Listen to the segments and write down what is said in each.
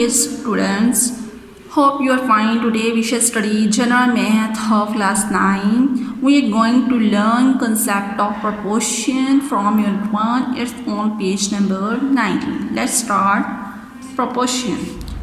dear students, hope you are fine. Today we shall study general math of class 9. We are going to learn concept of proportion from unit 1. It's on page number 19. Let's start. Proportion.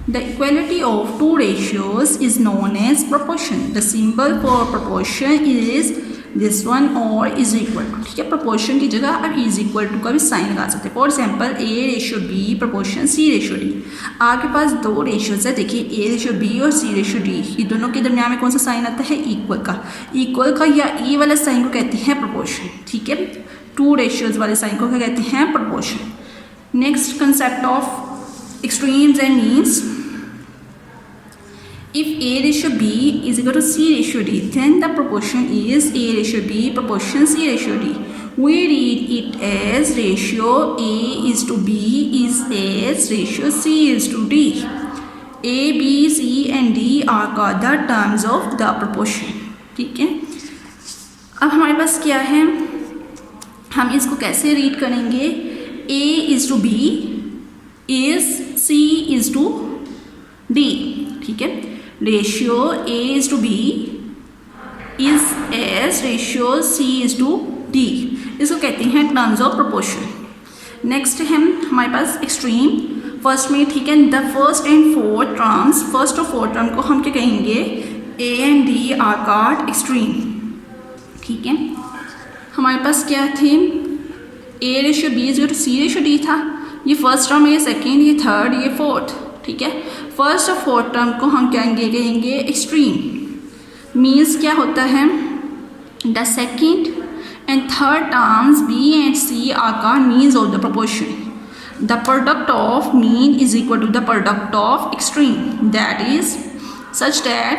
The equality of two ratios is known as proportion. The symbol for proportion is this one और is equal to. ठीक है, proportion की जगह आप is equal to का भी sign लगा सकते हैं. For example A ratio B proportion C ratio D. आपके पास दो रेशियोज है, देखिए ए रेशियो बी और सी रेशियो डी. ये दोनों के दरमियान में कौन सा साइन आता है? इक्वल का. इक्वल का या ई वाले साइन को कहते हैं प्रोपोर्शन. ठीक है, टू रेशियोज वाले साइन को क्या कहते हैं? Proportion. Next concept of extremes and means. If A ratio B is equal to C ratio D, then the proportion is A ratio B proportion C ratio D. We read it as ratio A is to B is as ratio C is to D. A, B, C and D are called the terms of the proportion. ठीक है, अब हमारे पास क्या है, हम इसको कैसे रीड करेंगे? A is to B is C is to D. ठीक है, ratio A is to B is as ratio C is to D. इसको कहते हैं टर्म्स ऑफ प्रोपोर्शन. नेक्स्ट है हमारे पास एक्सट्रीम. फर्स्ट में ठीक है, the first and fourth terms, first और फोर्थ टर्म को हम क्या कहेंगे? A and D are called extreme. ठीक है, हमारे पास क्या थे? A ratio B is equal to C ratio D था. ये फर्स्ट टर्म, ये सेकेंड, ये थर्ड, ये फोर्थ. ठीक है, फर्स्ट और फोर्थ टर्म को हम कहेंगे एक्सट्रीम. मीन्स क्या होता है? The second and third terms B and C are called means of the proportion. The product of mean is equal to the product of extreme. That is such that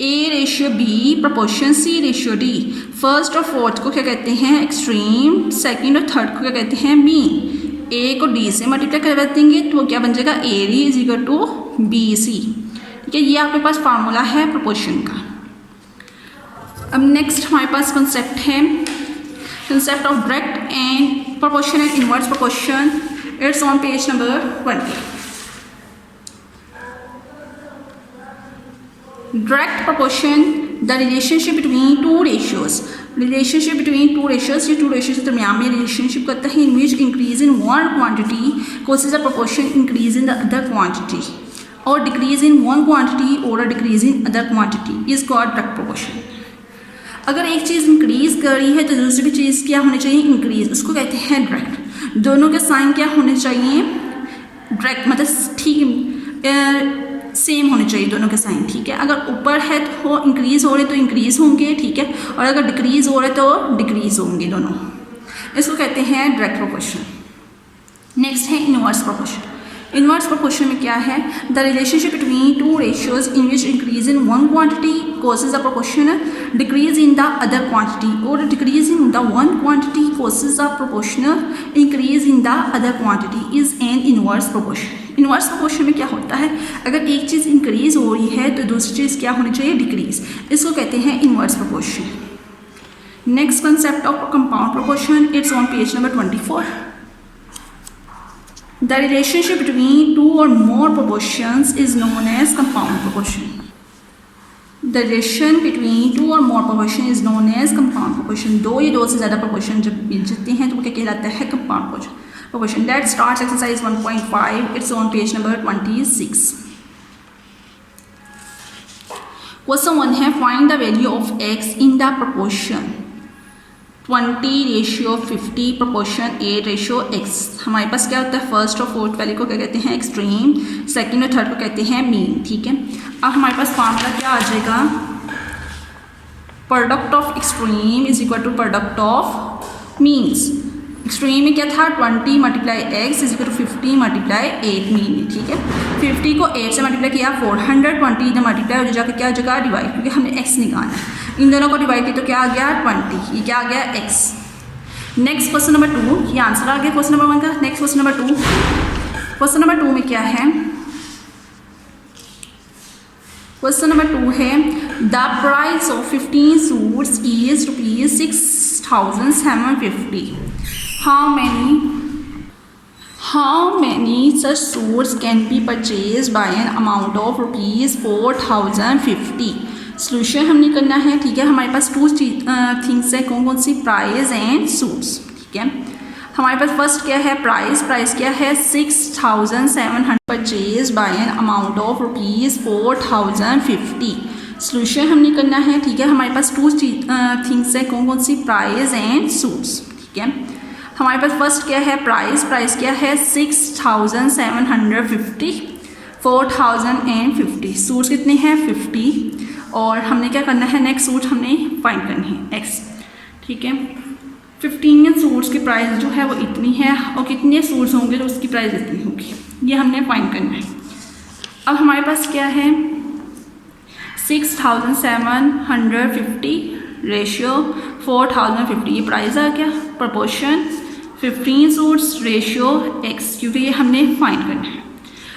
A ratio B proportion C ratio D. First और fourth को क्या कहते हैं? Extreme. Second और third को क्या कहते हैं? मीन. ए को डी से मल्टीप्लाई करवा देंगे तो क्या बन जाएगा? A D is equal to B C. ठीक है, ये आपके पास फार्मूला है प्रोपोर्शन का. अब नेक्स्ट हमारे पास कंसेप्ट है concept of direct and proportion and inverse proportion. It's on page number 20. Direct proportion, the relationship between two ratios. Relationship between two ratios, ये टू रेशियोज के दरमियान में रिलेशनशिप करता है. In which increase in one quantity causes a proportion increase in the other quantity or decrease in one quantity or a decrease in other quantity is called direct proportion. अगर एक चीज़ increase कर रही है तो दूसरी चीज़ क्या होनी चाहिए? इंक्रीज. उसको कहते हैं डायरेक्ट. दोनों के साइन क्या होने चाहिए? डायरेक्ट, मतलब ठीक सेम होने चाहिए दोनों के साइन. ठीक है, अगर ऊपर है तो इंक्रीज हो रहे तो इंक्रीज होंगे. ठीक है, और अगर डिक्रीज हो रहे तो डिक्रीज होंगे दोनों. इसको कहते हैं डायरेक्ट प्रोपोर्शन. नेक्स्ट है इनवर्स प्रोपोर्शन. इनवर्स प्रोपोर्शन में क्या है? The relationship between two ratios in which increase in one quantity causes a proportion decrease in the other quantity or decrease in the one quantity causes a proportional increase in the other quantity is an inverse proportion. Inverse proportion में क्या होता है? अगर एक चीज़ increase हो रही है तो दूसरी चीज़ क्या होनी चाहिए? डिक्रीज. इसको कहते हैं inverse proportion. Next concept of compound proportion. It's on page number 24. The relationship between two or more proportions is known as compound proportion. The relation between two or more proportion is known as compound proportion. दो या दो से ज़्यादा proportion जब मिल जाते हैं तो वो क्या कहलाता है? compound proportion. That starts exercise 1.5. It's on page number 26. Question 1 है, find the value of x in the proportion 20 ratio 50 proportion A ratio x. हमारे पास क्या होता है? फर्स्ट और फोर्थ वैल्यू को क्या कहते हैं? एक्सट्रीम. सेकंड और थर्ड को कहते हैं मीन. ठीक है, अब हमारे पास फार्मूला क्या आ जाएगा? Product of extreme is equal to product of means. Extreme में क्या था? 20 multiply x is equal to 50 multiply 8 mean. ठीक है, 50 को 8 से मल्टीप्लाई किया 420 इधर मल्टीप्लाई हो जाकर क्या हो जाएगा? डिवाइड, क्योंकि हमने x निकालना है. इन दोनों को डिवाइड किया तो क्या आ गया? 20. ये क्या आ गया? x. Next question number 2. ये आंसर आ गया क्वेश्चन नंबर 1 का. Next question number 2. Question number 2 में क्या है? क्वेश्चन नंबर 2 है, the price of 15 suits is rupees 6,750. How many such suits can be purchase by an amount of ₹4050। Solution हमने करना है, ठीक है। हमारे पास टू थिंग्स है, कौन कौन सी, प्राइस एंड सूट्स, ठीक है। हमारे पास फर्स्ट क्या है, प्राइस क्या है 6700 purchase by an amount of ₹4050। Solution हमने करना है, ठीक है। हमारे पास टू थिंग्स है, कौन कौन सी, प्राइस एंड सूट्स, ठीक है। हमारे पास फर्स्ट क्या है, प्राइस क्या है 6750, 4050, सूट्स कितने हैं 50, और हमने क्या करना है, नेक्स्ट सूट हमने फाइंड करनी है एक्स, ठीक है। 15 सूट्स की प्राइस जो है वो इतनी है, और कितने सूट्स होंगे तो उसकी प्राइस इतनी होगी, ये हमने फाइंड करना है। अब हमारे पास क्या है 6750 रेशियो 4050, ये प्राइस आ गया, प्रोपोर्शन 15 सूट्स रेशियो एक्स, क्योंकि ये हमने फाइंड करना है।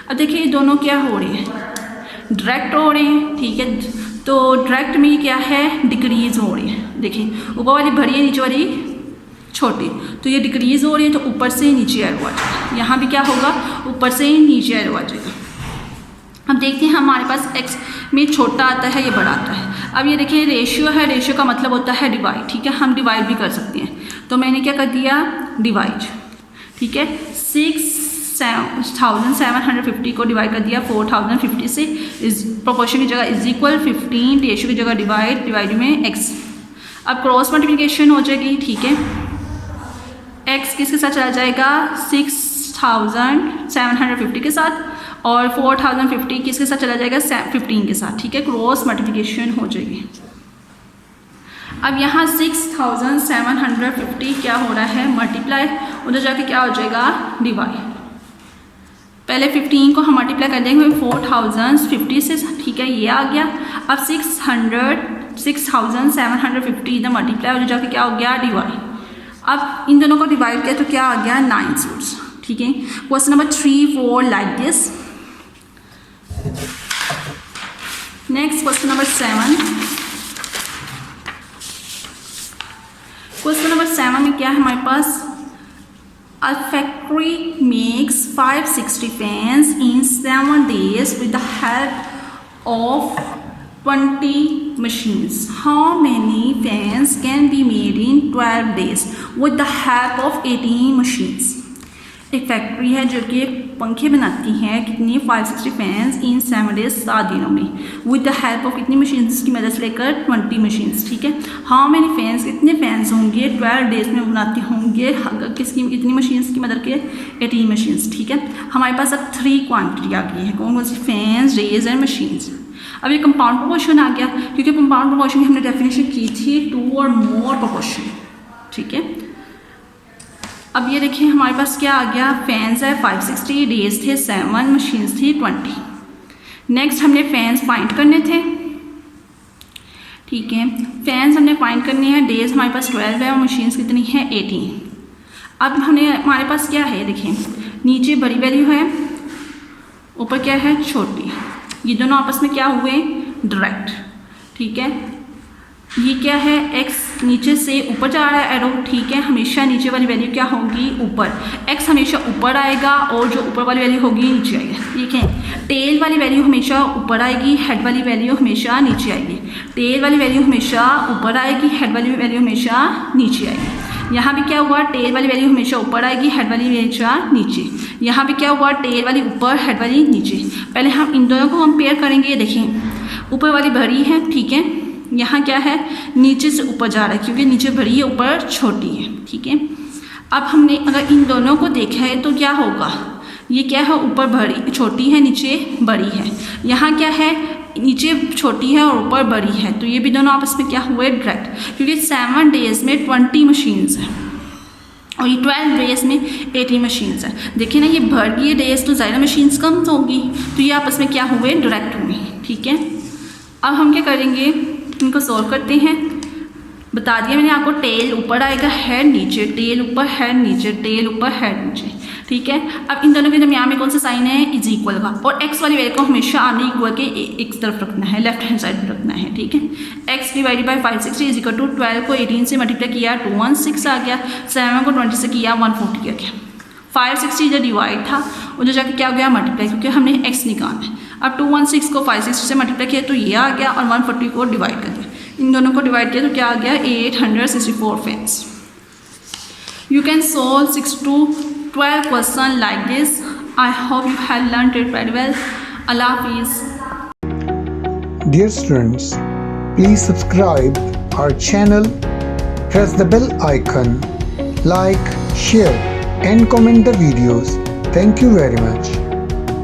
अब देखिए ये दोनों क्या हो रहे हैं, डायरेक्ट हो रहे हैं, ठीक है। तो डायरेक्ट में क्या है, डिक्रीज हो रही है। देखिए ऊपर वाली बड़ी है, नीचे वाली छोटी, तो ये डिक्रीज हो रही है, तो ऊपर से नीचे एरो आ जाएगा। यहाँ भी क्या होगा, ऊपर से नीचे एरो आ जाएगा। अब देखते हैं हमारे पास एक्स में छोटा आता है, ये बड़ा आता है। अब ये देखिए रेशियो है, रेशियो का मतलब होता है डिवाइड, ठीक है। हम डिवाइड भी कर सकते हैं, तो मैंने क्या कर दिया, डिवाइड, ठीक है। 6750 को डिवाइड कर दिया 4050 से, इस प्रोपोर्शन की जगह इज इक्वल 15, रेशियो की जगह डिवाइड में एक्स। अब क्रॉस मल्टीप्लिकेशन हो जाएगी, ठीक है। एक्स किसके साथ चला जाएगा, 6750 के साथ, और 4050 किसके साथ चला जाएगा, 15 के साथ, ठीक है। क्रॉस मल्टीप्लिकेशन हो जाएगी। अब यहाँ 6750 क्या हो रहा है, मल्टीप्लाई, उधर जाके क्या हो जाएगा, डिवाइड। पहले 15 को हम मल्टीप्लाई कर देंगे 4050 से, ठीक है, ये आ गया। अब 6750 इधर मल्टीप्लाई, उधर जाके क्या हो गया, डिवाइड। अब इन दोनों को डिवाइड किया तो क्या आ गया, 9 सूट्स, ठीक है। Question number 3, 4 like this. Next question number 7। Question number 7 में क्या है हमारे पास, A factory makes 560 fans in 7 days with the help of 20 machines. How many fans can be made in 12 days with the help of 18 machines? एक factory है जो कि पंखे बनाती है, कितनी, 560 फैंस इन 7 डेज, 7 दिनों में, विद द हेल्प ऑफ कितनी मशीन्स की मदद से लेकर 20 मशीन्स, ठीक है। हाउ मेनी फैंस, कितने फैंस होंगे 12 डेज में बनाते होंगे, किसकी, कितनी मशीन्स की मदद के, 18 मशीन्स, ठीक है। हमारे पास अब 3 क्वान्टिटी आ गई है, कौन कौन सी, फैंस, रेज एंड मशीन्स। अब ये कंपाउंड प्रोपोर्शन आ गया, क्योंकि कंपाउंड प्रोपोर्शन की हमने डेफिनेशन की थी 2 और मोर प्रोपोर्शन, ठीक है। अब ये देखिए हमारे पास क्या आ गया, फैंस है 560, डेज थे 7, मशीन्स थी 20। नेक्स्ट हमने फैंस फाइंड करने थे, ठीक है। फैंस हमने फाइंड करने हैं, डेज हमारे पास 12 है और मशीन्स कितनी है 18। अब हमारे पास क्या है, देखिए नीचे बड़ी वैल्यू है, ऊपर क्या है, छोटी, ये दोनों आपस में क्या हुए, डायरेक्ट, ठीक है। ये क्या है, x नीचे से ऊपर जा रहा है एरो, ठीक है। हमेशा नीचे वाली वैल्यू क्या होगी, ऊपर, x हमेशा ऊपर आएगा और जो ऊपर वाली वैल्यू होगी नीचे आएगी, ठीक है। टेल वाली वैल्यू हमेशा ऊपर आएगी, हेड वाली वैल्यू हमेशा नीचे आएगी। टेल वाली वैल्यू हमेशा ऊपर आएगी, हेड वाली वैल्यू हमेशा नीचे आएगी। यहाँ भी क्या हुआ, टेल वाली वैल्यू हमेशा ऊपर आएगी, हेड वाली हमेशा नीचे। यहाँ भी क्या हुआ, टेल वाली ऊपर, हेड वाली नीचे। पहले हम इन दोनों को कंपेयर करेंगे, देखें ऊपर वाली बड़ी है, ठीक है। यहाँ क्या है, नीचे से ऊपर जा रहा है, क्योंकि नीचे बड़ी है, ऊपर छोटी है, ठीक है। अब हमने अगर इन दोनों को देखा है तो क्या होगा, ये क्या है, ऊपर बड़ी, छोटी है, नीचे बड़ी है। यहाँ क्या है, नीचे छोटी है और ऊपर बड़ी है, तो ये भी दोनों आपस में क्या हुए, डायरेक्ट, क्योंकि 7 डेज में 20 मशीन्स हैं और ये 12 डेज में 80 मशीन्स हैं। देखिए ना, ये बढ़ गई डेज तो ज़्यादा मशीन्स कम होगी, तो ये आपस में क्या हुए, डायरेक्ट हुए, ठीक है। अब हम क्या करेंगे, इनको सॉल्व करते हैं। बता दिया मैंने आपको, टेल ऊपर आएगा, हेड नीचे, टेल ऊपर, हेड नीचे, टेल ऊपर, हेड नीचे, ठीक है। अब इन दोनों के दरमियान में कौन सा साइन है, इज इक्वल का, और एक्स वाली वैल्यू को हमेशा आने इक्वल के एक तरफ रखना है, लेफ्ट हैंड साइड पर रखना है, ठीक है। X divided by 560 is equal to 12 को 18 से मल्टीप्लाई किया 216 आ गया, 7 को 20 से किया 140 आ गया। 560 जो डिवाइड था वो जो जाके क्या हो गया मल्टीप्लाई, क्योंकि हमने x निकालना है। अब 216 को 560 से मल्टीप्लाई किया तो ये आ गया, और 140 को डिवाइड कर दिया, इन दोनों को डिवाइड किया तो क्या आ गया 864 friends. You can solve 6 to 12 questions like this. I hope you have learned it very well. Allah Hafiz. Dear students, please subscribe our channel, press the bell icon, like, share and comment the videos. Thank you very much.